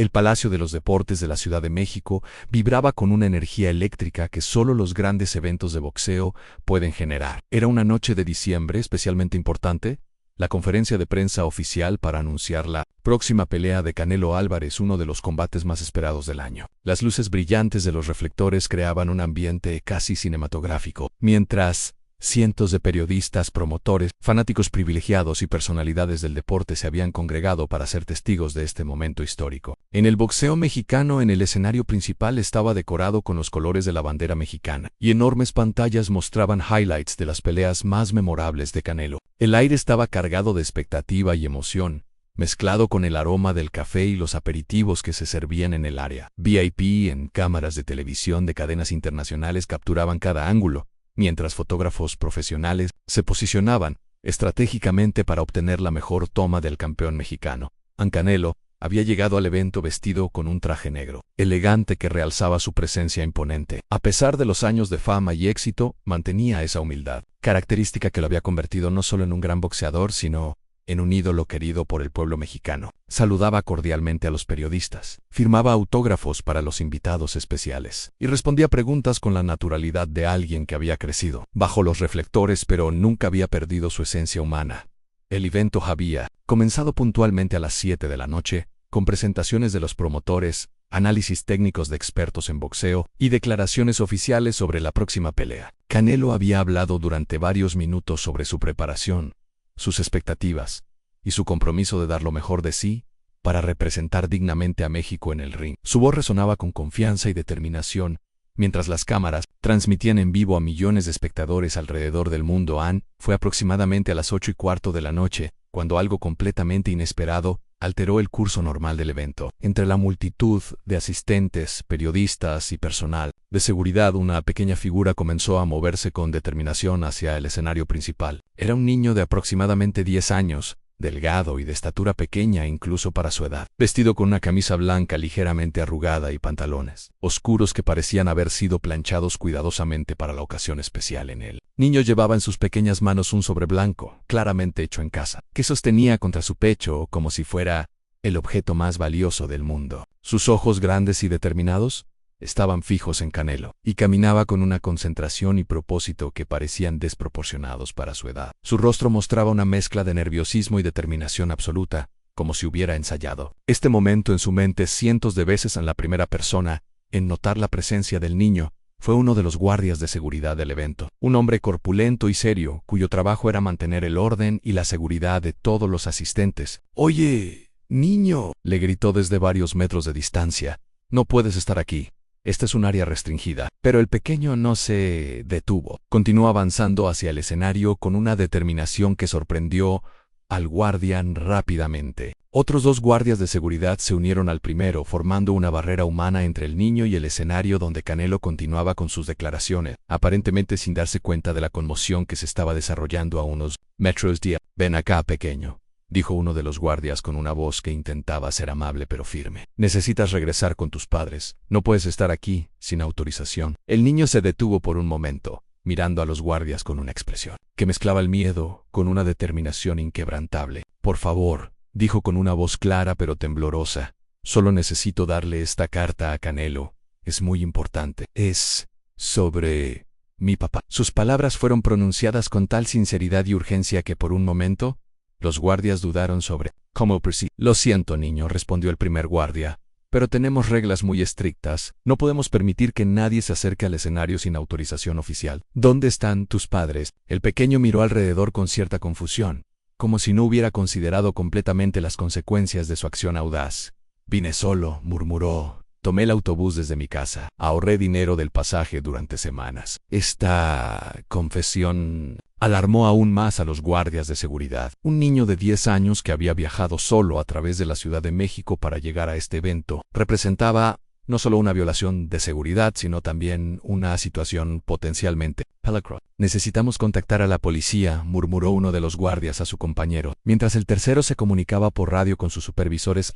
El Palacio de los Deportes de la Ciudad de México vibraba con una energía eléctrica que solo los grandes eventos de boxeo pueden generar. Era una noche de diciembre especialmente importante, la conferencia de prensa oficial para anunciar la próxima pelea de Canelo Álvarez, uno de los combates más esperados del año. Las luces brillantes de los reflectores creaban un ambiente casi cinematográfico, mientras cientos de periodistas, promotores, fanáticos privilegiados y personalidades del deporte se habían congregado para ser testigos de este momento histórico. En el boxeo mexicano, en el escenario principal estaba decorado con los colores de la bandera mexicana, y enormes pantallas mostraban highlights de las peleas más memorables de Canelo. El aire estaba cargado de expectativa y emoción, mezclado con el aroma del café y los aperitivos que se servían en el área VIP. En cámaras de televisión de cadenas internacionales capturaban cada ángulo, mientras fotógrafos profesionales se posicionaban estratégicamente para obtener la mejor toma del campeón mexicano. Canelo había llegado al evento vestido con un traje negro, elegante, que realzaba su presencia imponente. A pesar de los años de fama y éxito, mantenía esa humildad, característica que lo había convertido no solo en un gran boxeador, sino en un ídolo querido por el pueblo mexicano. Saludaba cordialmente a los periodistas, firmaba autógrafos para los invitados especiales y respondía preguntas con la naturalidad de alguien que había crecido bajo los reflectores, pero nunca había perdido su esencia humana. El evento había comenzado puntualmente a las 7 de la noche, con presentaciones de los promotores, análisis técnicos de expertos en boxeo y declaraciones oficiales sobre la próxima pelea. Canelo había hablado durante varios minutos sobre su preparación, sus expectativas y su compromiso de dar lo mejor de sí para representar dignamente a México en el ring. Su voz resonaba con confianza y determinación, mientras las cámaras transmitían en vivo a millones de espectadores alrededor del mundo. Fue aproximadamente a las 8:15 de la noche, cuando algo completamente inesperado alteró el curso normal del evento. Entre la multitud de asistentes, periodistas y personal de seguridad, una pequeña figura comenzó a moverse con determinación hacia el escenario principal. Era un niño de aproximadamente 10 años, delgado y de estatura pequeña incluso para su edad, vestido con una camisa blanca ligeramente arrugada y pantalones oscuros que parecían haber sido planchados cuidadosamente para la ocasión especial. En el niño llevaba en sus pequeñas manos un sobre blanco, claramente hecho en casa, que sostenía contra su pecho como si fuera el objeto más valioso del mundo. Sus ojos grandes y determinados estaban fijos en Canelo, y caminaba con una concentración y propósito que parecían desproporcionados para su edad. Su rostro mostraba una mezcla de nerviosismo y determinación absoluta, como si hubiera ensayado este momento en su mente cientos de veces. En la primera persona en notar la presencia del niño fue uno de los guardias de seguridad del evento, un hombre corpulento y serio, cuyo trabajo era mantener el orden y la seguridad de todos los asistentes. «Oye, niño», le gritó desde varios metros de distancia, «no puedes estar aquí. Esta es un área restringida». Pero el pequeño no se detuvo. Continuó avanzando hacia el escenario con una determinación que sorprendió al guardia rápidamente. Otros 2 guardias de seguridad se unieron al primero, formando una barrera humana entre el niño y el escenario, donde Canelo continuaba con sus declaraciones, aparentemente sin darse cuenta de la conmoción que se estaba desarrollando a unos metros de él. «Ven acá, pequeño», dijo uno de los guardias con una voz que intentaba ser amable pero firme. «Necesitas regresar con tus padres. No puedes estar aquí sin autorización». El niño se detuvo por un momento, mirando a los guardias con una expresión que mezclaba el miedo con una determinación inquebrantable. «Por favor», dijo con una voz clara pero temblorosa, «solo necesito darle esta carta a Canelo. Es muy importante. Es sobre mi papá». Sus palabras fueron pronunciadas con tal sinceridad y urgencia que por un momento los guardias dudaron sobre cómo proceder. «Lo siento, niño», respondió el primer guardia, «pero tenemos reglas muy estrictas. No podemos permitir que nadie se acerque al escenario sin autorización oficial». «¿Dónde están tus padres?». El pequeño miró alrededor con cierta confusión, como si no hubiera considerado completamente las consecuencias de su acción audaz. «Vine solo», murmuró. «Tomé el autobús desde mi casa. Ahorré dinero del pasaje durante semanas». Esta confesión alarmó aún más a los guardias de seguridad. Un niño de 10 años que había viajado solo a través de la Ciudad de México para llegar a este evento representaba no solo una violación de seguridad, sino también una situación potencialmente peligrosa. «Necesitamos contactar a la policía», murmuró uno de los guardias a su compañero, mientras el tercero se comunicaba por radio con sus supervisores.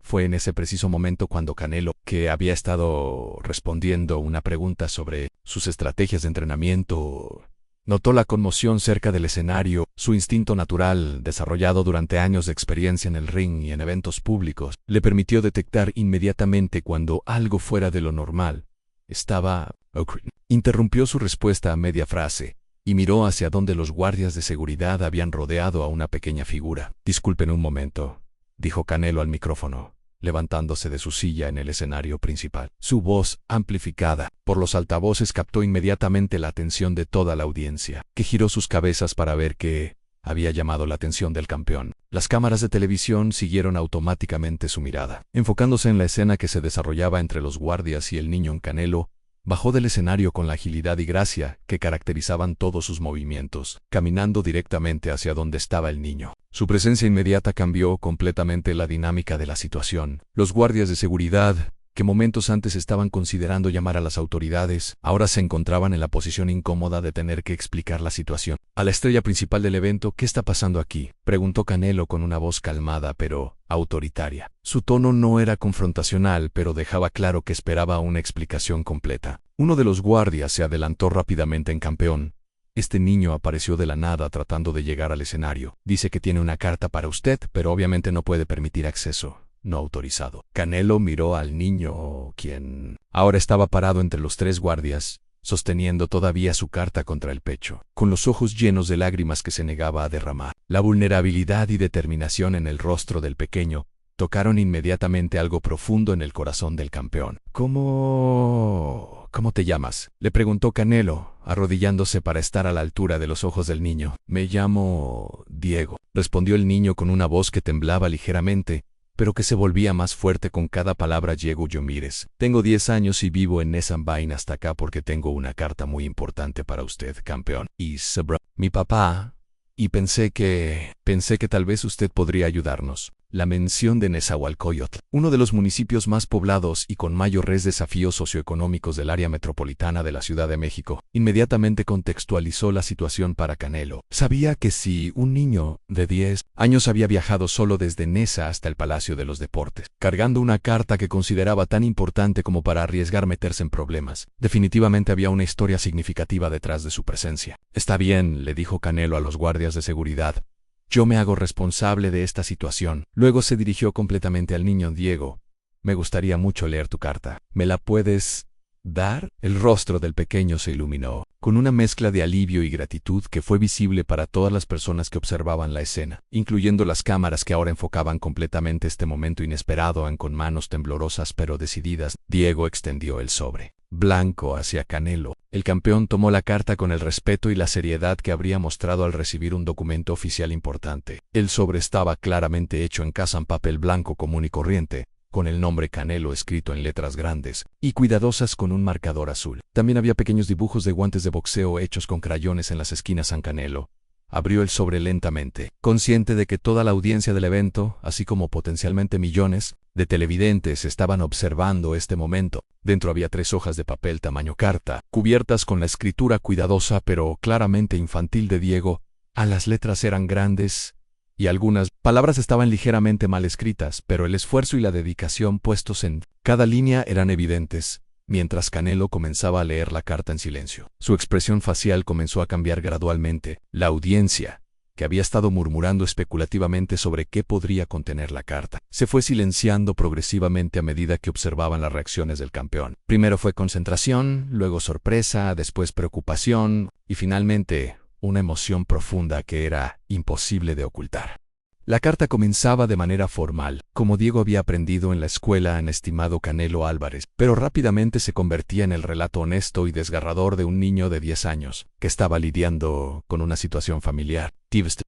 Fue en ese preciso momento cuando Canelo, que había estado respondiendo una pregunta sobre sus estrategias de entrenamiento, Notó la conmoción cerca del escenario, su instinto natural, desarrollado durante años de experiencia en el ring y en eventos públicos, le permitió detectar inmediatamente cuando algo fuera de lo normal estaba ocurriendo. Interrumpió su respuesta a media frase y miró hacia donde los guardias de seguridad habían rodeado a una pequeña figura. «Disculpen un momento», dijo Canelo al micrófono, levantándose de su silla en el escenario principal. Su voz, amplificada por los altavoces, captó inmediatamente la atención de toda la audiencia, que giró sus cabezas para ver qué había llamado la atención del campeón. Las cámaras de televisión siguieron automáticamente su mirada. Enfocándose en la escena que se desarrollaba entre los guardias y el niño, Canelo bajó del escenario con la agilidad y gracia que caracterizaban todos sus movimientos, caminando directamente hacia donde estaba el niño. Su presencia inmediata cambió completamente la dinámica de la situación. Los guardias de seguridad, que momentos antes estaban considerando llamar a las autoridades, ahora se encontraban en la posición incómoda de tener que explicar la situación. A la estrella principal del evento, «¿Qué está pasando aquí?», preguntó Canelo con una voz calmada pero autoritaria. Su tono no era confrontacional, pero dejaba claro que esperaba una explicación completa. Uno de los guardias se adelantó rápidamente en campeón. «Este niño apareció de la nada tratando de llegar al escenario. Dice que tiene una carta para usted, pero obviamente no puede permitir acceso no autorizado». Canelo miró al niño, quien ahora estaba parado entre los tres guardias, sosteniendo todavía su carta contra el pecho, con los ojos llenos de lágrimas que se negaba a derramar. La vulnerabilidad y determinación en el rostro del pequeño tocaron inmediatamente algo profundo en el corazón del campeón. ¿Cómo te llamas?», le preguntó Canelo, arrodillándose para estar a la altura de los ojos del niño. «Me llamo Diego», respondió el niño con una voz que temblaba ligeramente, pero que se volvía más fuerte con cada palabra. «Diego Yomírez. Tengo 10 años y vivo en Nesambine hasta acá porque tengo una carta muy importante para usted, campeón. Y mi papá, y pensé que tal vez usted podría ayudarnos». La mención de Nezahualcóyotl, uno de los municipios más poblados y con mayores desafíos socioeconómicos del área metropolitana de la Ciudad de México, inmediatamente contextualizó la situación para Canelo. Sabía que si un niño de 10 años había viajado solo desde Nesa hasta el Palacio de los Deportes, cargando una carta que consideraba tan importante como para arriesgar meterse en problemas, definitivamente había una historia significativa detrás de su presencia. «Está bien», le dijo Canelo a los guardias de seguridad. «Yo me hago responsable de esta situación». Luego se dirigió completamente al niño. «Diego, me gustaría mucho leer tu carta. ¿Me la puedes dar?». El rostro del pequeño se iluminó, con una mezcla de alivio y gratitud que fue visible para todas las personas que observaban la escena, incluyendo las cámaras que ahora enfocaban completamente este momento inesperado. Con manos temblorosas pero decididas, Diego extendió el sobre blanco hacia Canelo. El campeón tomó la carta con el respeto y la seriedad que habría mostrado al recibir un documento oficial importante. El sobre estaba claramente hecho en casa en papel blanco común y corriente, con el nombre Canelo escrito en letras grandes y cuidadosas con un marcador azul. También había pequeños dibujos de guantes de boxeo hechos con crayones en las esquinas. Canelo abrió el sobre lentamente, consciente de que toda la audiencia del evento, así como potencialmente millones de televidentes, estaban observando este momento. Dentro había 3 hojas de papel tamaño carta, cubiertas con la escritura cuidadosa pero claramente infantil de Diego. Las letras eran grandes y algunas palabras estaban ligeramente mal escritas, pero el esfuerzo y la dedicación puestos en cada línea eran evidentes. Mientras Canelo comenzaba a leer la carta en silencio, su expresión facial comenzó a cambiar gradualmente. La audiencia, que había estado murmurando especulativamente sobre qué podría contener la carta, se fue silenciando progresivamente a medida que observaban las reacciones del campeón. Primero fue concentración, luego sorpresa, después preocupación y finalmente una emoción profunda que era imposible de ocultar. La carta comenzaba de manera formal, como Diego había aprendido en la escuela, en estimado Canelo Álvarez, pero rápidamente se convertía en el relato honesto y desgarrador de un niño de 10 años, que estaba lidiando con una situación familiar.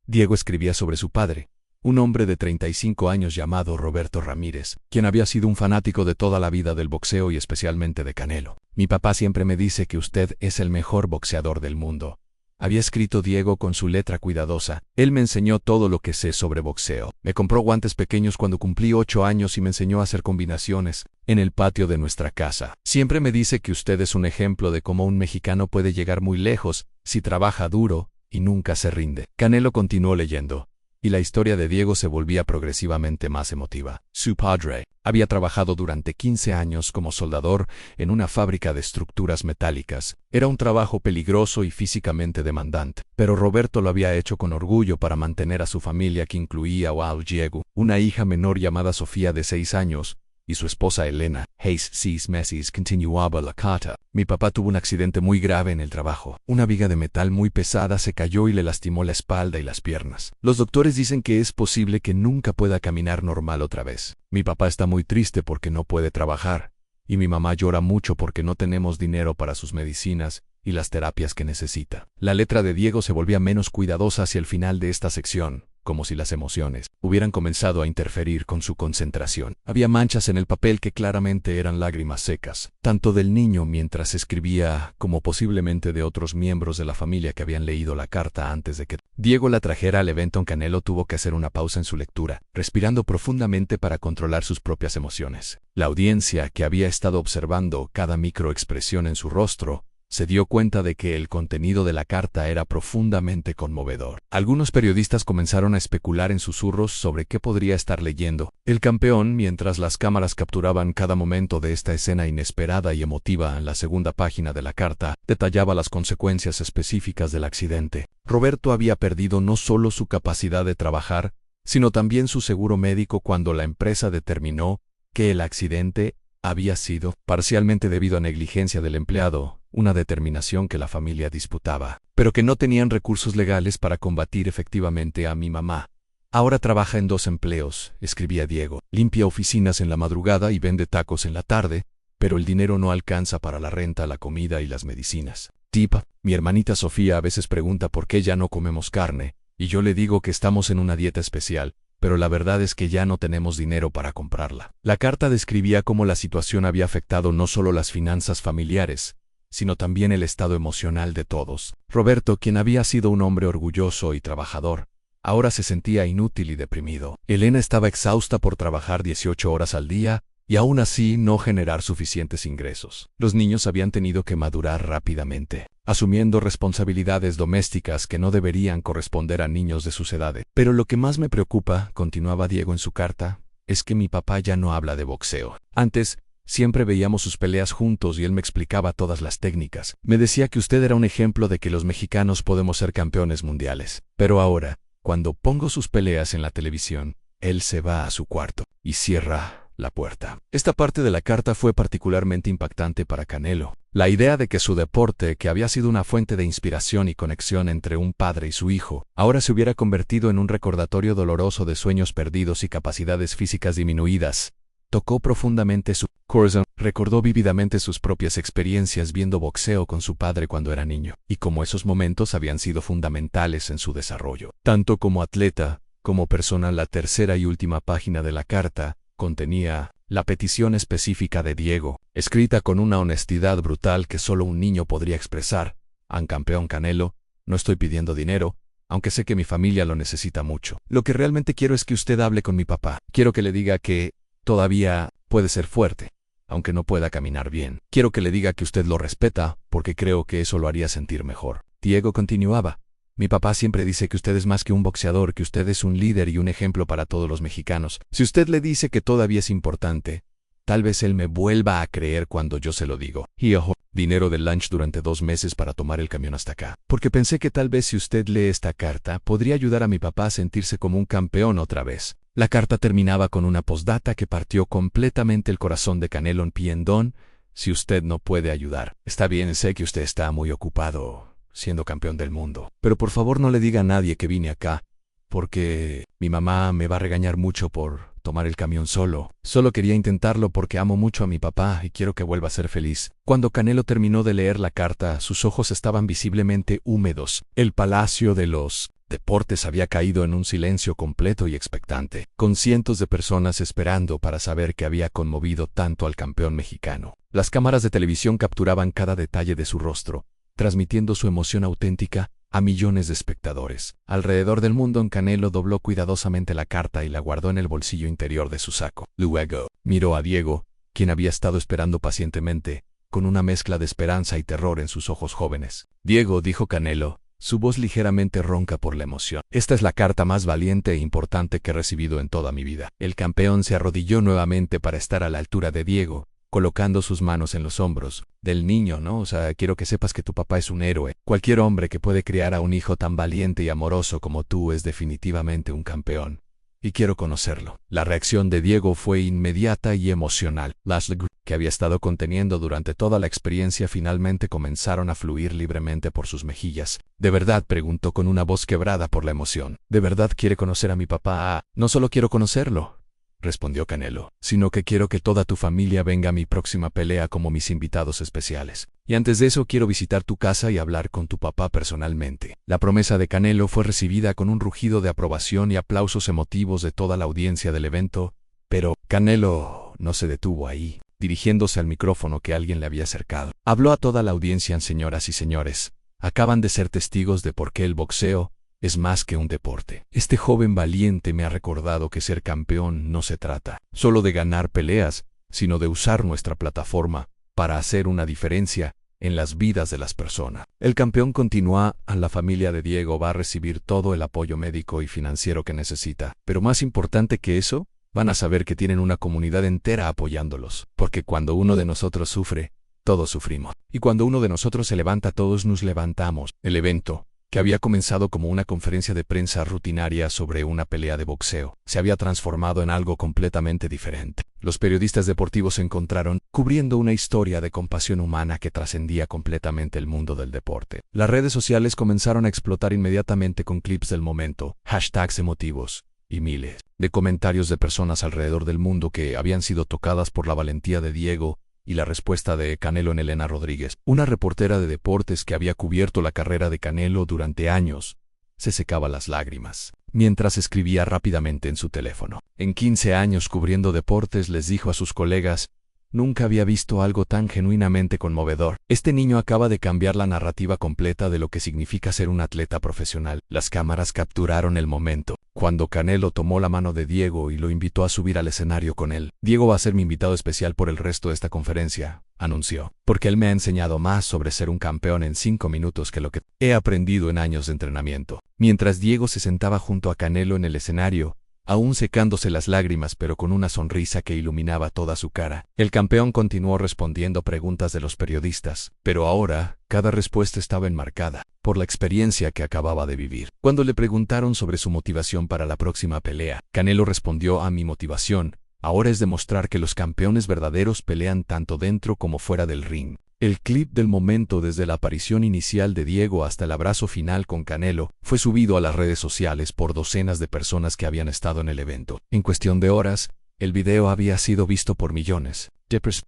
Diego escribía sobre su padre, un hombre de 35 años llamado Roberto Ramírez, quien había sido un fanático de toda la vida del boxeo y especialmente de Canelo. «Mi papá siempre me dice que usted es el mejor boxeador del mundo», había escrito Diego con su letra cuidadosa. «Él me enseñó todo lo que sé sobre boxeo. Me compró guantes pequeños cuando cumplí 8 años y me enseñó a hacer combinaciones en el patio de nuestra casa. Siempre me dice que usted es un ejemplo de cómo un mexicano puede llegar muy lejos si trabaja duro y nunca se rinde». Canelo continuó leyendo, y la historia de Diego se volvía progresivamente más emotiva. Su padre, Había trabajado durante 15 años como soldador en una fábrica de estructuras metálicas. Era un trabajo peligroso y físicamente demandante, pero Roberto lo había hecho con orgullo para mantener a su familia, que incluía a Diego, una hija menor llamada Sofía de 6 años, y su esposa Elena. 6 meses continuaba la carta. Mi papá tuvo un accidente muy grave en el trabajo. Una viga de metal muy pesada se cayó y le lastimó la espalda y las piernas. Los doctores dicen que es posible que nunca pueda caminar normal otra vez. Mi papá está muy triste porque no puede trabajar, y mi mamá llora mucho porque no tenemos dinero para sus medicinas y las terapias que necesita. La letra de Diego se volvía menos cuidadosa hacia el final de esta sección, como si las emociones hubieran comenzado a interferir con su concentración. Había manchas en el papel que claramente eran lágrimas secas, tanto del niño mientras escribía como posiblemente de otros miembros de la familia que habían leído la carta antes de que Diego la trajera al evento. Canelo tuvo que hacer una pausa en su lectura, respirando profundamente para controlar sus propias emociones. La audiencia, que había estado observando cada microexpresión en su rostro, se dio cuenta de que el contenido de la carta era profundamente conmovedor. Algunos periodistas comenzaron a especular en susurros sobre qué podría estar leyendo el campeón mientras las cámaras capturaban cada momento de esta escena inesperada y emotiva. En la segunda página de la carta detallaba las consecuencias específicas del accidente. Roberto había perdido no solo su capacidad de trabajar, sino también su seguro médico cuando la empresa determinó que el accidente había sido parcialmente debido a negligencia del empleado, una determinación que la familia disputaba, pero que no tenían recursos legales para combatir efectivamente a mi mamá. Ahora trabaja en 2 empleos, escribía Diego. Limpia oficinas en la madrugada y vende tacos en la tarde, pero el dinero no alcanza para la renta, la comida y las medicinas. Tip: mi hermanita Sofía a veces pregunta por qué ya no comemos carne, y yo le digo que estamos en una dieta especial, pero la verdad es que ya no tenemos dinero para comprarla. La carta describía cómo la situación había afectado no solo las finanzas familiares, sino también el estado emocional de todos. Roberto, quien había sido un hombre orgulloso y trabajador, ahora se sentía inútil y deprimido. Elena estaba exhausta por trabajar 18 horas al día y aún así no generar suficientes ingresos. Los niños habían tenido que madurar rápidamente, asumiendo responsabilidades domésticas que no deberían corresponder a niños de sus edades. Pero lo que más me preocupa, continuaba Diego en su carta, es que mi papá ya no habla de boxeo. Antes, siempre veíamos sus peleas juntos y él me explicaba todas las técnicas. Me decía que usted era un ejemplo de que los mexicanos podemos ser campeones mundiales. Pero ahora, cuando pongo sus peleas en la televisión, él se va a su cuarto y cierra la puerta. Esta parte de la carta fue particularmente impactante para Canelo. La idea de que su deporte, que había sido una fuente de inspiración y conexión entre un padre y su hijo, ahora se hubiera convertido en un recordatorio doloroso de sueños perdidos y capacidades físicas disminuidas, tocó profundamente su corazón. Recordó vívidamente sus propias experiencias viendo boxeo con su padre cuando era niño, y cómo esos momentos habían sido fundamentales en su desarrollo, tanto como atleta como persona. La tercera y última página de la carta contenía la petición específica de Diego, escrita con una honestidad brutal que solo un niño podría expresar. An campeón Canelo, no estoy pidiendo dinero, aunque sé que mi familia lo necesita mucho. Lo que realmente quiero es que usted hable con mi papá. Quiero que le diga que todavía puede ser fuerte, aunque no pueda caminar bien. Quiero que le diga que usted lo respeta, porque creo que eso lo haría sentir mejor. Diego continuaba: mi papá siempre dice que usted es más que un boxeador, que usted es un líder y un ejemplo para todos los mexicanos. Si usted le dice que todavía es importante, tal vez él me vuelva a creer cuando yo se lo digo. Y ojo, dinero del lunch durante 2 meses para tomar el camión hasta acá. Porque pensé que tal vez si usted lee esta carta, podría ayudar a mi papá a sentirse como un campeón otra vez. La carta terminaba con una postdata que partió completamente el corazón de Canelo Piendón. Si usted no puede ayudar, está bien, sé que usted está muy ocupado siendo campeón del mundo, pero por favor no le diga a nadie que vine acá, porque mi mamá me va a regañar mucho por tomar el camión solo. Solo quería intentarlo porque amo mucho a mi papá y quiero que vuelva a ser feliz. Cuando Canelo terminó de leer la carta, sus ojos estaban visiblemente húmedos. El Palacio de los Deportes había caído en un silencio completo y expectante, con cientos de personas esperando para saber qué había conmovido tanto al campeón mexicano. Las cámaras de televisión capturaban cada detalle de su rostro, transmitiendo su emoción auténtica a millones de espectadores. Alrededor del mundo, Canelo dobló cuidadosamente la carta y la guardó en el bolsillo interior de su saco. Luego, miró a Diego, quien había estado esperando pacientemente, con una mezcla de esperanza y terror en sus ojos jóvenes. Diego, dijo Canelo, su voz ligeramente ronca por la emoción. Esta es la carta más valiente e importante que he recibido en toda mi vida. El campeón se arrodilló nuevamente para estar a la altura de Diego, colocando sus manos en los hombros del niño, ¿no? O sea, quiero que sepas que tu papá es un héroe. Cualquier hombre que puede criar a un hijo tan valiente y amoroso como tú es definitivamente un campeón. Y quiero conocerlo. La reacción de Diego fue inmediata y emocional. Las lágrimas que había estado conteniendo durante toda la experiencia finalmente comenzaron a fluir libremente por sus mejillas. ¿De verdad?, preguntó con una voz quebrada por la emoción. ¿De verdad quiere conocer a mi papá? Ah, no solo quiero conocerlo, respondió Canelo, sino que quiero que toda tu familia venga a mi próxima pelea como mis invitados especiales. Y antes de eso quiero visitar tu casa y hablar con tu papá personalmente. La promesa de Canelo fue recibida con un rugido de aprobación y aplausos emotivos de toda la audiencia del evento, pero Canelo no se detuvo ahí. Dirigiéndose al micrófono que alguien le había acercado, habló a toda la audiencia: señoras y señores, acaban de ser testigos de por qué el boxeo es más que un deporte. Este joven valiente me ha recordado que ser campeón no se trata solo de ganar peleas, sino de usar nuestra plataforma para hacer una diferencia en las vidas de las personas. El campeón continúa: la familia de Diego va a recibir todo el apoyo médico y financiero que necesita, pero más importante que eso, van a saber que tienen una comunidad entera apoyándolos, porque cuando uno de nosotros sufre, todos sufrimos. Y cuando uno de nosotros se levanta, todos nos levantamos. El evento, que había comenzado como una conferencia de prensa rutinaria sobre una pelea de boxeo, se había transformado en algo completamente diferente. Los periodistas deportivos se encontraron cubriendo una historia de compasión humana que trascendía completamente el mundo del deporte. Las redes sociales comenzaron a explotar inmediatamente con clips del momento, hashtags emotivos y miles de comentarios de personas alrededor del mundo que habían sido tocadas por la valentía de Diego y la respuesta de Canelo en Elena Rodríguez, una reportera de deportes que había cubierto la carrera de Canelo durante años. Se secaba las lágrimas mientras escribía rápidamente en su teléfono. En 15 años cubriendo deportes, les dijo a sus colegas, nunca había visto algo tan genuinamente conmovedor. Este niño acaba de cambiar la narrativa completa de lo que significa ser un atleta profesional. Las cámaras capturaron el momento cuando Canelo tomó la mano de Diego y lo invitó a subir al escenario con él. Diego va a ser mi invitado especial por el resto de esta conferencia, anunció, porque él me ha enseñado más sobre ser un campeón en 5 minutos que lo que he aprendido en años de entrenamiento. Mientras Diego se sentaba junto a Canelo en el escenario, aún secándose las lágrimas pero con una sonrisa que iluminaba toda su cara, el campeón continuó respondiendo preguntas de los periodistas, pero ahora, cada respuesta estaba enmarcada por la experiencia que acababa de vivir. Cuando le preguntaron sobre su motivación para la próxima pelea, Canelo respondió: mi motivación ahora es demostrar que los campeones verdaderos pelean tanto dentro como fuera del ring. El clip del momento, desde la aparición inicial de Diego hasta el abrazo final con Canelo, fue subido a las redes sociales por docenas de personas que habían estado en el evento. En cuestión de horas, el video había sido visto por millones.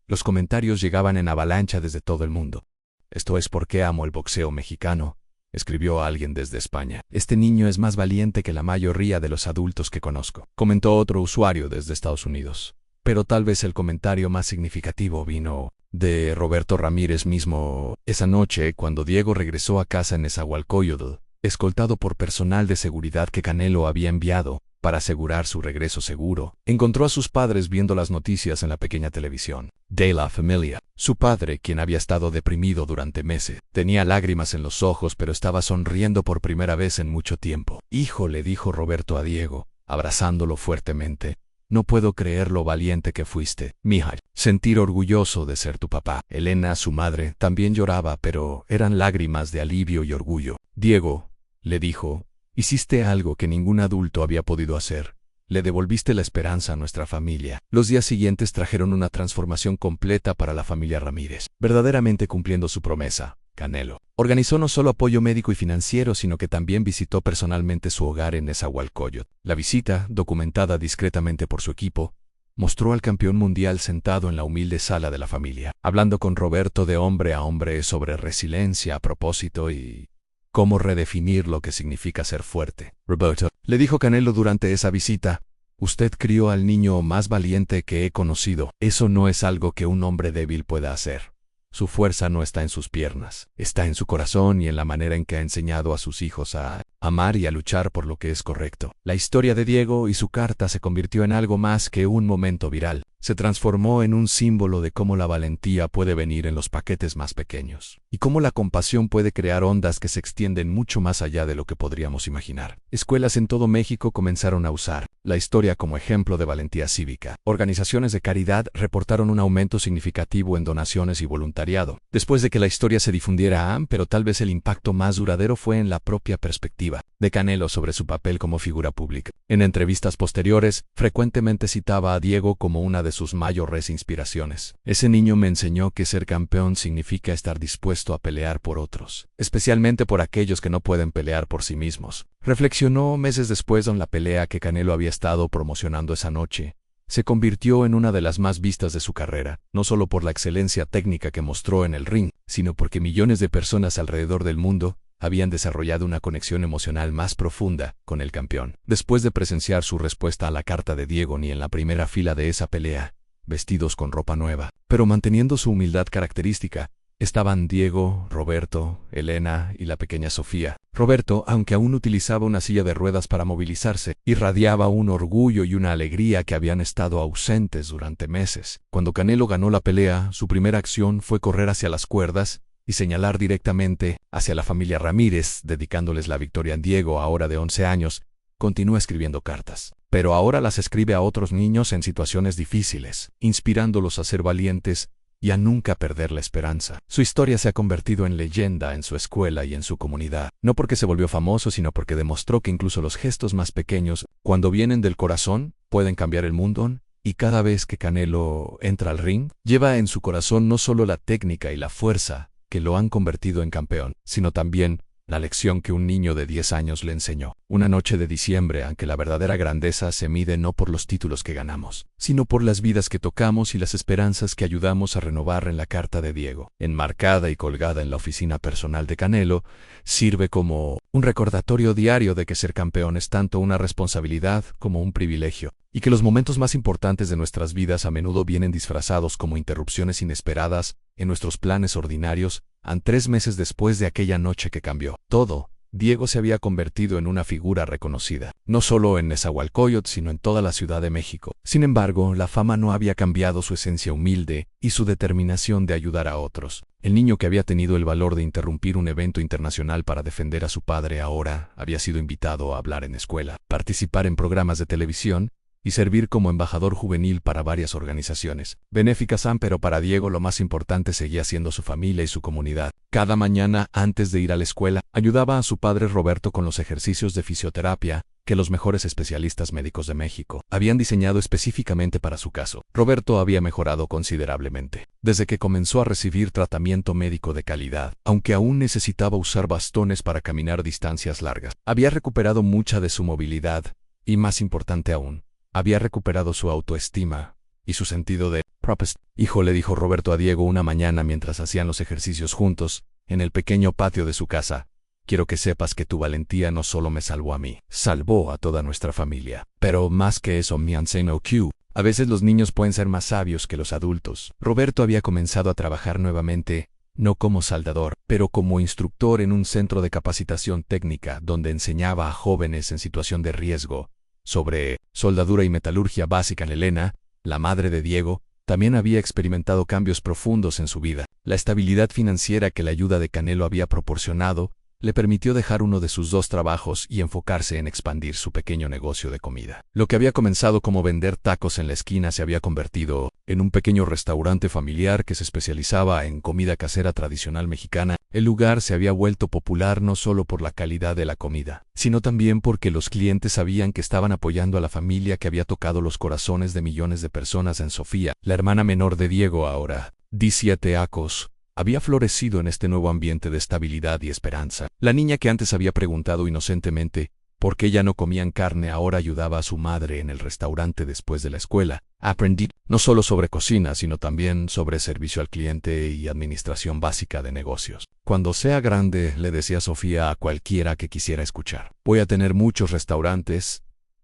Los comentarios llegaban en avalancha desde todo el mundo. Esto es porque amo el boxeo mexicano, escribió alguien desde España. Este niño es más valiente que la mayoría de los adultos que conozco, comentó otro usuario desde Estados Unidos. Pero tal vez el comentario más significativo vino de Roberto Ramírez mismo. Esa noche, cuando Diego regresó a casa en Nezahualcóyotl, escoltado por personal de seguridad que Canelo había enviado para asegurar su regreso seguro, encontró a sus padres viendo las noticias en la pequeña televisión de la familia. Su padre, quien había estado deprimido durante meses, tenía lágrimas en los ojos pero estaba sonriendo por primera vez en mucho tiempo. Hijo, le dijo Roberto a Diego, abrazándolo fuertemente, no puedo creer lo valiente que fuiste, mija. Sentir orgulloso de ser tu papá. Elena, su madre, también lloraba, pero eran lágrimas de alivio y orgullo. Diego, le dijo, hiciste algo que ningún adulto había podido hacer. Le devolviste la esperanza a nuestra familia. Los días siguientes trajeron una transformación completa para la familia Ramírez, verdaderamente cumpliendo su promesa. Canelo organizó no solo apoyo médico y financiero, sino que también visitó personalmente su hogar en Nezahualcóyotl. La visita, documentada discretamente por su equipo, mostró al campeón mundial sentado en la humilde sala de la familia, hablando con Roberto de hombre a hombre sobre resiliencia, propósito y cómo redefinir lo que significa ser fuerte. Roberto, le dijo Canelo durante esa visita, usted crió al niño más valiente que he conocido. Eso no es algo que un hombre débil pueda hacer. su fuerza no está en sus piernas, está en su corazón y en la manera en que ha enseñado a sus hijos a amar y a luchar por lo que es correcto. La historia de Diego y su carta se convirtió en algo más que un momento viral. Se transformó en un símbolo de cómo la valentía puede venir en los paquetes más pequeños, y cómo la compasión puede crear ondas que se extienden mucho más allá de lo que podríamos imaginar. Escuelas en todo México comenzaron a usar la historia como ejemplo de valentía cívica. Organizaciones de caridad reportaron un aumento significativo en donaciones y voluntariado, después de que la historia se difundiera, pero tal vez el impacto más duradero fue en la propia perspectiva de Canelo sobre su papel como figura pública. En entrevistas posteriores, frecuentemente citaba a Diego como una de sus mayores inspiraciones. Ese niño me enseñó que ser campeón significa estar dispuesto a pelear por otros, especialmente por aquellos que no pueden pelear por sí mismos. Reflexionó meses después en la pelea que Canelo había estado promocionando esa noche. Se convirtió en una de las más vistas de su carrera, no solo por la excelencia técnica que mostró en el ring, sino porque millones de personas alrededor del mundo habían desarrollado una conexión emocional más profunda con el campeón. Después de presenciar su respuesta a la carta de Diego ni en la primera fila de esa pelea, vestidos con ropa nueva, pero manteniendo su humildad característica, estaban Diego, Roberto, Elena y la pequeña Sofía. Roberto, aunque aún utilizaba una silla de ruedas para movilizarse, irradiaba un orgullo y una alegría que habían estado ausentes durante meses. Cuando Canelo ganó la pelea, su primera acción fue correr hacia las cuerdas y señalar directamente hacia la familia Ramírez, dedicándoles la victoria a Diego, ahora de 11 años. Continúa escribiendo cartas, pero ahora las escribe a otros niños en situaciones difíciles, inspirándolos a ser valientes y a nunca perder la esperanza. Su historia se ha convertido en leyenda en su escuela y en su comunidad, no porque se volvió famoso, sino porque demostró que incluso los gestos más pequeños, cuando vienen del corazón, pueden cambiar el mundo. Y cada vez que Canelo entra al ring, lleva en su corazón no solo la técnica y la fuerza que lo han convertido en campeón, sino también la lección que un niño de 10 años le enseñó. Una noche de diciembre, aunque la verdadera grandeza se mide no por los títulos que ganamos, sino por las vidas que tocamos y las esperanzas que ayudamos a renovar. En la carta de Diego, enmarcada y colgada en la oficina personal de Canelo, sirve como un recordatorio diario de que ser campeón es tanto una responsabilidad como un privilegio, y que los momentos más importantes de nuestras vidas a menudo vienen disfrazados como interrupciones inesperadas en nuestros planes ordinarios. 3 meses después de aquella noche que cambió todo, Diego se había convertido en una figura reconocida, no solo en Nezahualcóyotl, sino en toda la Ciudad de México. Sin embargo, la fama no había cambiado su esencia humilde y su determinación de ayudar a otros. El niño que había tenido el valor de interrumpir un evento internacional para defender a su padre ahora había sido invitado a hablar en escuela, participar en programas de televisión y servir como embajador juvenil para varias organizaciones benéficas. Pero para Diego lo más importante seguía siendo su familia y su comunidad. Cada mañana, antes de ir a la escuela, ayudaba a su padre Roberto con los ejercicios de fisioterapia que los mejores especialistas médicos de México habían diseñado específicamente para su caso. Roberto había mejorado considerablemente desde que comenzó a recibir tratamiento médico de calidad, aunque aún necesitaba usar bastones para caminar distancias largas. Había recuperado mucha de su movilidad y, más importante aún, había recuperado su autoestima y su sentido de propósito. Hijo, le dijo Roberto a Diego una mañana mientras hacían los ejercicios juntos, en el pequeño patio de su casa. Quiero que sepas que tu valentía no solo me salvó a mí, salvó a toda nuestra familia. Pero más que eso, me enseñó que a veces los niños pueden ser más sabios que los adultos. Roberto había comenzado a trabajar nuevamente, no como soldador, pero como instructor en un centro de capacitación técnica donde enseñaba a jóvenes en situación de riesgo sobre soldadura y metalurgia básica. Elena, la madre de Diego, también había experimentado cambios profundos en su vida. La estabilidad financiera que la ayuda de Canelo había proporcionado le permitió dejar uno de sus 2 trabajos y enfocarse en expandir su pequeño negocio de comida. Lo que había comenzado como vender tacos en la esquina se había convertido en un pequeño restaurante familiar que se especializaba en comida casera tradicional mexicana. El lugar se había vuelto popular no solo por la calidad de la comida, sino también porque los clientes sabían que estaban apoyando a la familia que había tocado los corazones de millones de personas. En Sofía, la hermana menor de Diego, ahora 17 años, había florecido en este nuevo ambiente de estabilidad y esperanza. La niña que antes había preguntado inocentemente por qué ya no comían carne ahora ayudaba a su madre en el restaurante después de la escuela. Aprendí no solo sobre cocina, sino también sobre servicio al cliente y administración básica de negocios. Cuando sea grande, le decía Sofía a cualquiera que quisiera escuchar, voy a tener muchos restaurantes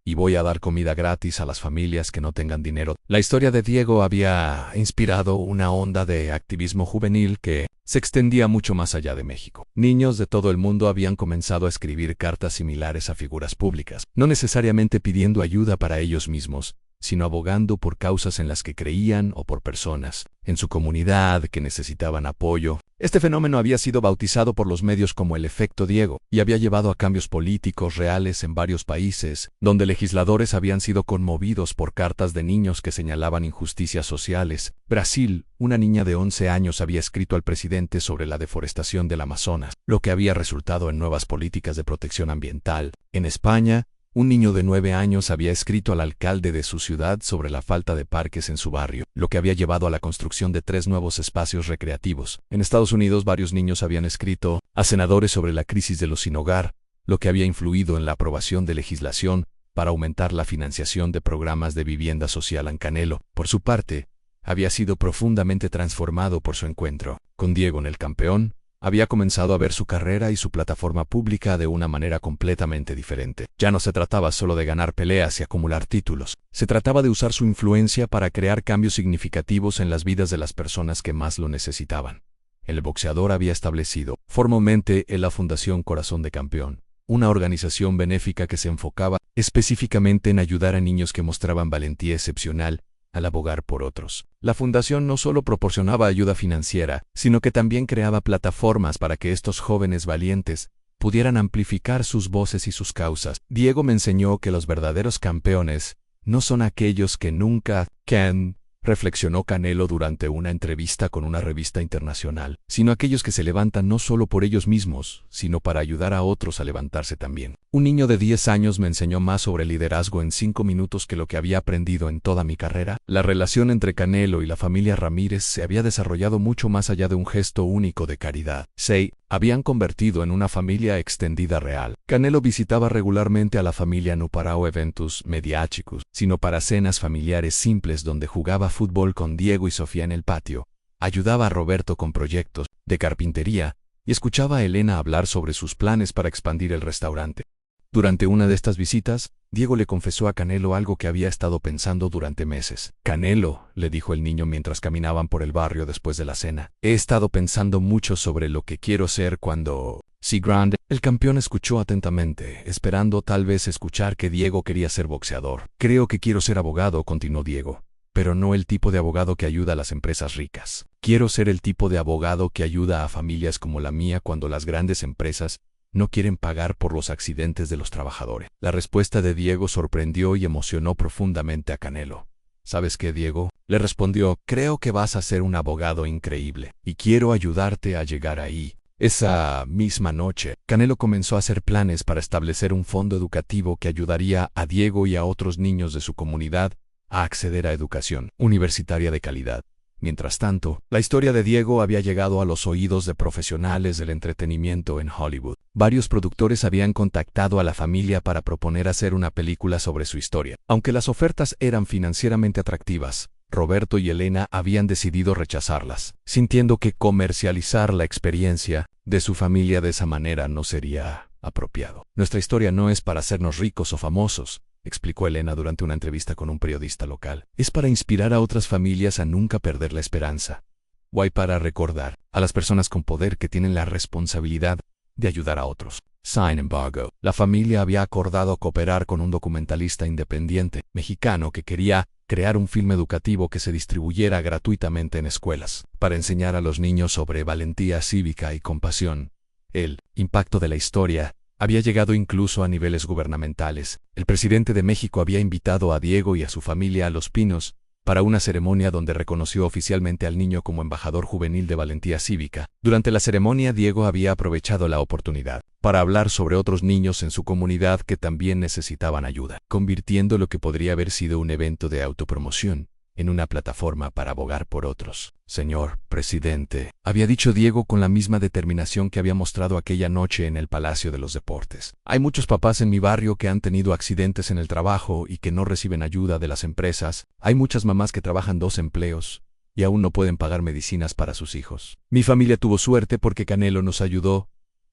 y voy a dar comida gratis a las familias que no tengan dinero. La historia de Diego había inspirado una onda de activismo juvenil que se extendía mucho más allá de México. Niños de todo el mundo habían comenzado a escribir cartas similares a figuras públicas, no necesariamente pidiendo ayuda para ellos mismos, sino abogando por causas en las que creían o por personas en su comunidad que necesitaban apoyo. Este fenómeno había sido bautizado por los medios como el efecto Diego y había llevado a cambios políticos reales en varios países, donde legisladores habían sido conmovidos por cartas de niños que señalaban injusticias sociales. Brasil, una niña de 11 años había escrito al presidente sobre la deforestación del Amazonas, lo que había resultado en nuevas políticas de protección ambiental. En España, un niño de 9 años había escrito al alcalde de su ciudad sobre la falta de parques en su barrio, lo que había llevado a la construcción de 3 nuevos espacios recreativos. En Estados Unidos, varios niños habían escrito a senadores sobre la crisis de los sin hogar, lo que había influido en la aprobación de legislación para aumentar la financiación de programas de vivienda social. Canelo, por su parte, había sido profundamente transformado por su encuentro con Diego en El Campeón. Había comenzado a ver su carrera y su plataforma pública de una manera completamente diferente. Ya no se trataba solo de ganar peleas y acumular títulos. Se trataba de usar su influencia para crear cambios significativos en las vidas de las personas que más lo necesitaban. El boxeador había establecido formalmente la Fundación Corazón de Campeón, una organización benéfica que se enfocaba específicamente en ayudar a niños que mostraban valentía excepcional al abogar por otros. La fundación no solo proporcionaba ayuda financiera, sino que también creaba plataformas para que estos jóvenes valientes pudieran amplificar sus voces y sus causas. Diego me enseñó que los verdaderos campeones no son aquellos que nunca reflexionó Canelo durante una entrevista con una revista internacional, sino aquellos que se levantan no solo por ellos mismos, sino para ayudar a otros a levantarse también. Un niño de 10 años me enseñó más sobre liderazgo en 5 minutos que lo que había aprendido en toda mi carrera. La relación entre Canelo y la familia Ramírez se había desarrollado mucho más allá de un gesto único de caridad. Se habían convertido en una familia extendida real. Canelo visitaba regularmente a la familia no para eventos mediáticos, sino para cenas familiares simples donde jugaba fútbol con Diego y Sofía en el patio, ayudaba a Roberto con proyectos de carpintería y escuchaba a Elena hablar sobre sus planes para expandir el restaurante. Durante una de estas visitas, Diego le confesó a Canelo algo que había estado pensando durante meses. «Canelo», le dijo el niño mientras caminaban por el barrio después de la cena, «he estado pensando mucho sobre lo que quiero ser cuando sea grande». El campeón escuchó atentamente, esperando tal vez escuchar que Diego quería ser boxeador. «Creo que quiero ser abogado», continuó Diego, «pero no el tipo de abogado que ayuda a las empresas ricas. Quiero ser el tipo de abogado que ayuda a familias como la mía cuando las grandes empresas no quieren pagar por los accidentes de los trabajadores». La respuesta de Diego sorprendió y emocionó profundamente a Canelo. «¿Sabes qué, Diego?», le respondió, «creo que vas a ser un abogado increíble, y quiero ayudarte a llegar ahí». Esa misma noche, Canelo comenzó a hacer planes para establecer un fondo educativo que ayudaría a Diego y a otros niños de su comunidad a acceder a educación universitaria de calidad. Mientras tanto, la historia de Diego había llegado a los oídos de profesionales del entretenimiento en Hollywood. Varios productores habían contactado a la familia para proponer hacer una película sobre su historia. Aunque las ofertas eran financieramente atractivas, Roberto y Elena habían decidido rechazarlas, sintiendo que comercializar la experiencia de su familia de esa manera no sería apropiado. «Nuestra historia no es para hacernos ricos o famosos», explicó Elena durante una entrevista con un periodista local. «Es para inspirar a otras familias a nunca perder la esperanza. O para recordar a las personas con poder que tienen la responsabilidad de ayudar a otros». Sin embargo, la familia había acordado cooperar con un documentalista independiente mexicano que quería crear un filme educativo que se distribuyera gratuitamente en escuelas, para enseñar a los niños sobre valentía cívica y compasión. El impacto de la historia había llegado incluso a niveles gubernamentales. El presidente de México había invitado a Diego y a su familia a Los Pinos para una ceremonia donde reconoció oficialmente al niño como embajador juvenil de valentía cívica. Durante la ceremonia, Diego había aprovechado la oportunidad para hablar sobre otros niños en su comunidad que también necesitaban ayuda, convirtiendo lo que podría haber sido un evento de autopromoción en una plataforma para abogar por otros. «Señor presidente», había dicho Diego con la misma determinación que había mostrado aquella noche en el Palacio de los Deportes, «hay muchos papás en mi barrio que han tenido accidentes en el trabajo y que no reciben ayuda de las empresas. Hay muchas mamás que trabajan 2 empleos y aún no pueden pagar medicinas para sus hijos. Mi familia tuvo suerte porque Canelo nos ayudó,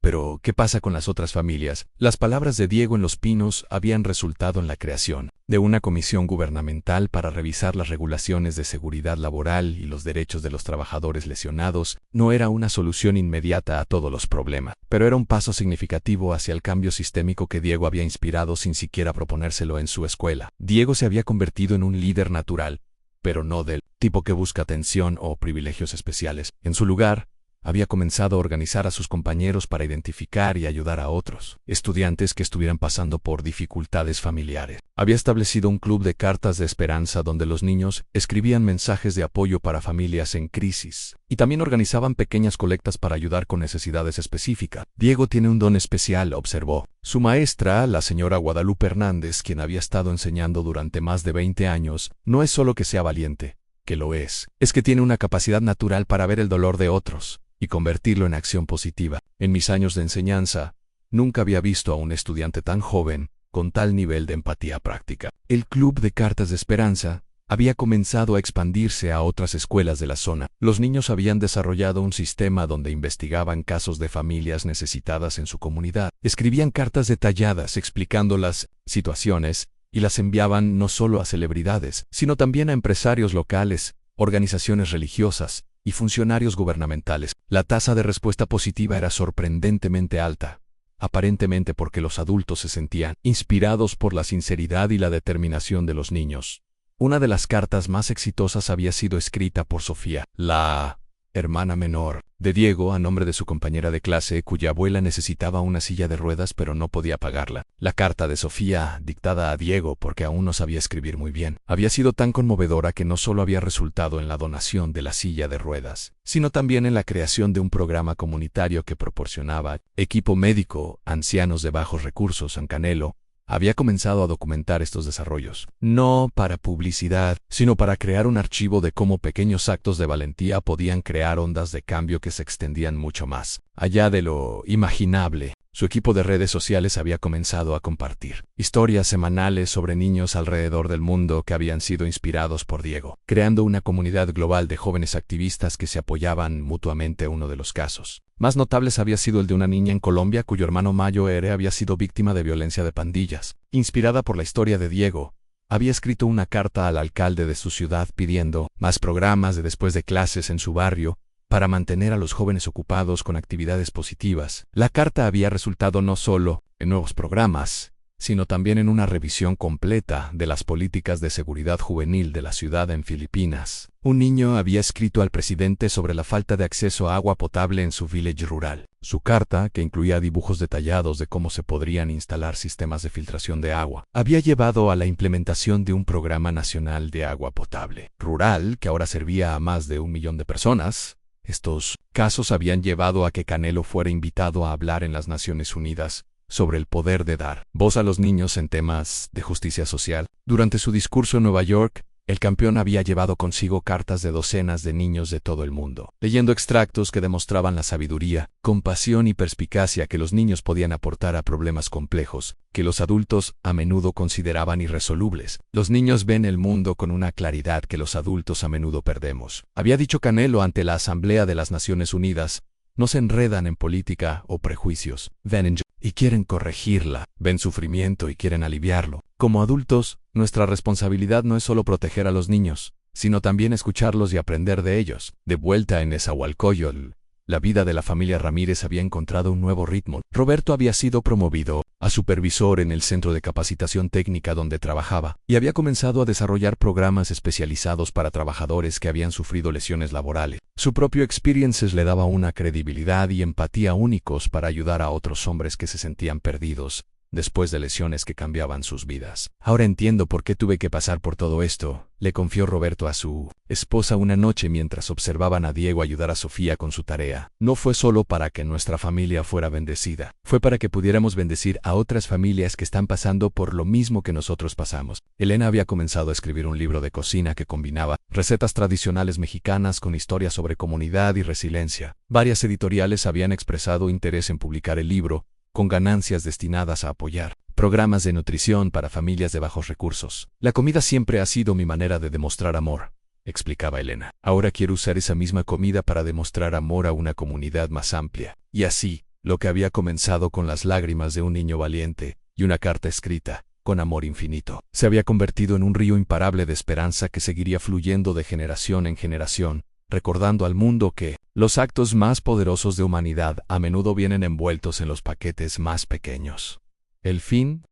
Pero, ¿qué pasa con las otras familias? Las palabras de Diego en Los Pinos habían resultado en la creación de una comisión gubernamental para revisar las regulaciones de seguridad laboral y los derechos de los trabajadores lesionados. No era una solución inmediata a todos los problemas, pero era un paso significativo hacia el cambio sistémico que Diego había inspirado sin siquiera proponérselo en su escuela. Diego se había convertido en un líder natural, pero no del tipo que busca atención o privilegios especiales. En su lugar, había comenzado a organizar a sus compañeros para identificar y ayudar a otros estudiantes que estuvieran pasando por dificultades familiares. Había establecido un club de cartas de esperanza donde los niños escribían mensajes de apoyo para familias en crisis y también organizaban pequeñas colectas para ayudar con necesidades específicas. Diego tiene un don especial, observó. Su maestra, la señora Guadalupe Hernández, quien había estado enseñando durante más de 20 años, no es solo que sea valiente, que lo es que tiene una capacidad natural para ver el dolor de otros y convertirlo en acción positiva. En mis años de enseñanza, nunca había visto a un estudiante tan joven con tal nivel de empatía práctica. El Club de Cartas de Esperanza había comenzado a expandirse a otras escuelas de la zona. Los niños habían desarrollado un sistema donde investigaban casos de familias necesitadas en su comunidad. Escribían cartas detalladas explicando las situaciones y las enviaban no solo a celebridades, sino también a empresarios locales, organizaciones religiosas y funcionarios gubernamentales. La tasa de respuesta positiva era sorprendentemente alta, aparentemente porque los adultos se sentían inspirados por la sinceridad y la determinación de los niños. Una de las cartas más exitosas había sido escrita por Sofía, la hermana menor de Diego, a nombre de su compañera de clase, cuya abuela necesitaba una silla de ruedas pero no podía pagarla. La carta de Sofía, dictada a Diego porque aún no sabía escribir muy bien, había sido tan conmovedora que no solo había resultado en la donación de la silla de ruedas, sino también en la creación de un programa comunitario que proporcionaba equipo médico a ancianos de bajos recursos en Canelo. Había comenzado a documentar estos desarrollos, no para publicidad, sino para crear un archivo de cómo pequeños actos de valentía podían crear ondas de cambio que se extendían mucho más allá de lo imaginable. Su equipo de redes sociales había comenzado a compartir historias semanales sobre niños alrededor del mundo que habían sido inspirados por Diego, creando una comunidad global de jóvenes activistas que se apoyaban mutuamente. Uno de los casos más notables había sido el de una niña en Colombia cuyo hermano mayor había sido víctima de violencia de pandillas. Inspirada por la historia de Diego, había escrito una carta al alcalde de su ciudad pidiendo más programas de después de clases en su barrio, para mantener a los jóvenes ocupados con actividades positivas. La carta había resultado no solo en nuevos programas, sino también en una revisión completa de las políticas de seguridad juvenil de la ciudad en Filipinas. Un niño había escrito al presidente sobre la falta de acceso a agua potable en su village rural. Su carta, que incluía dibujos detallados de cómo se podrían instalar sistemas de filtración de agua, había llevado a la implementación de un programa nacional de agua potable rural que ahora servía a más de 1 millón de personas. Estos casos habían llevado a que Canelo fuera invitado a hablar en las Naciones Unidas sobre el poder de dar voz a los niños en temas de justicia social. Durante su discurso en Nueva York, el campeón había llevado consigo cartas de docenas de niños de todo el mundo, leyendo extractos que demostraban la sabiduría, compasión y perspicacia que los niños podían aportar a problemas complejos que los adultos a menudo consideraban irresolubles. Los niños ven el mundo con una claridad que los adultos a menudo perdemos, había dicho Canelo ante la Asamblea de las Naciones Unidas. No se enredan en política o prejuicios, ven y quieren corregirla, ven sufrimiento y quieren aliviarlo. Como adultos, nuestra responsabilidad no es solo proteger a los niños, sino también escucharlos y aprender de ellos. De vuelta en Nezahualcóyotl, la vida de la familia Ramírez había encontrado un nuevo ritmo. Roberto había sido promovido a supervisor en el centro de capacitación técnica donde trabajaba y había comenzado a desarrollar programas especializados para trabajadores que habían sufrido lesiones laborales. Su propio Experiences le daba una credibilidad y empatía únicos para ayudar a otros hombres que se sentían perdidos después de lesiones que cambiaban sus vidas. Ahora entiendo por qué tuve que pasar por todo esto, le confió Roberto a su esposa una noche mientras observaban a Diego ayudar a Sofía con su tarea. No fue solo para que nuestra familia fuera bendecida, fue para que pudiéramos bendecir a otras familias que están pasando por lo mismo que nosotros pasamos. Elena había comenzado a escribir un libro de cocina que combinaba recetas tradicionales mexicanas con historias sobre comunidad y resiliencia. Varias editoriales habían expresado interés en publicar el libro, con ganancias destinadas a apoyar programas de nutrición para familias de bajos recursos. La comida siempre ha sido mi manera de demostrar amor, explicaba Elena. Ahora quiero usar esa misma comida para demostrar amor a una comunidad más amplia. Y así Lo que había comenzado con las lágrimas de un niño valiente y una carta escrita, con amor infinito, se había convertido en un río imparable de esperanza que seguiría fluyendo de generación en generación, recordando al mundo que los actos más poderosos de humanidad a menudo vienen envueltos en los paquetes más pequeños. El fin